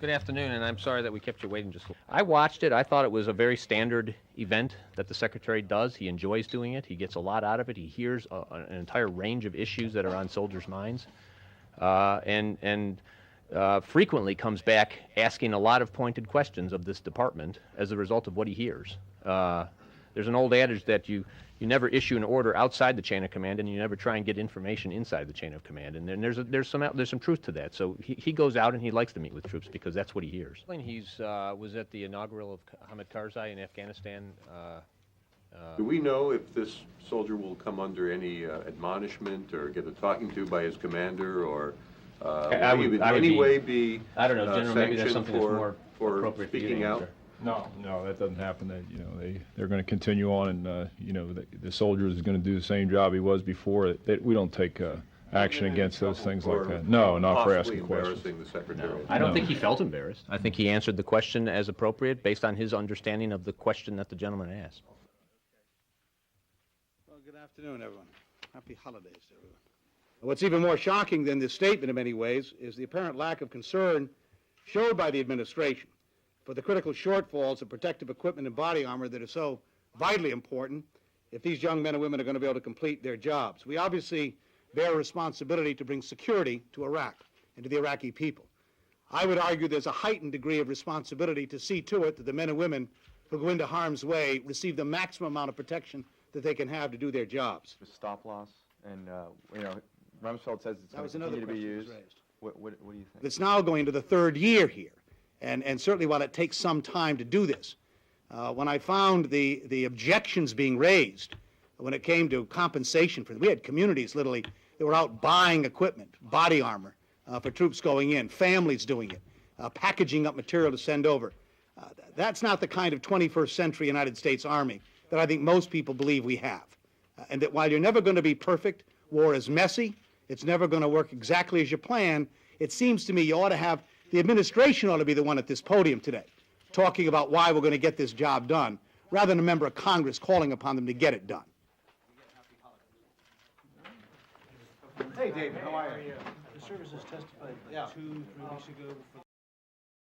Good afternoon, and I'm sorry that we kept you waiting just a little. I watched it. I thought it was a very standard event that the Secretary does. He enjoys doing it. He gets a lot out of it. He hears an entire range of issues that are on soldiers' minds, and frequently comes back asking a lot of pointed questions of this department as a result of what he hears. There's an old adage that you never issue an order outside the chain of command, and you never try and get information inside the chain of command. And then there's some truth to that. So he goes out and he likes to meet with troops because that's what he hears. He's was at the inaugural of Hamid Karzai in Afghanistan. Do we know if this soldier will come under any admonishment or get a talking to by his commander, or I will he in any way be I don't know, General. Maybe that's something that's more for appropriate speaking out? No, that doesn't happen. They're going to continue on, and the soldier is going to do the same job he was before. We don't take action against those things like that. No, not for asking questions. The secretary. No, I don't think he felt embarrassed. I think he answered the question as appropriate based on his understanding of the question that the gentleman asked. Well, good afternoon, everyone. Happy holidays to everyone. What's even more shocking than this statement in many ways is the apparent lack of concern showed by the administration for the critical shortfalls of protective equipment and body armor that are so vitally important if these young men and women are going to be able to complete their jobs. We obviously bear a responsibility to bring security to Iraq and to the Iraqi people. I would argue there's a heightened degree of responsibility to see to it that the men and women who go into harm's way receive the maximum amount of protection that they can have to do their jobs. Stop loss, and Rumsfeld says it's going to continue to be used. What do you think? It's now going to the third year here. And certainly while it takes some time to do this, when I found the objections being raised when it came to compensation for them, we had communities literally that were out buying equipment, body armor for troops going in, families doing it, packaging up material to send over. That's not the kind of 21st century United States Army that I think most people believe we have. And that while you're never going to be perfect, war is messy, it's never going to work exactly as you plan, it seems to me you ought to have the administration ought to be the one at this podium today talking about why we're going to get this job done, rather than a member of Congress calling upon them to get it done. Hey, David, how are you? The services testified 2-3 weeks ago.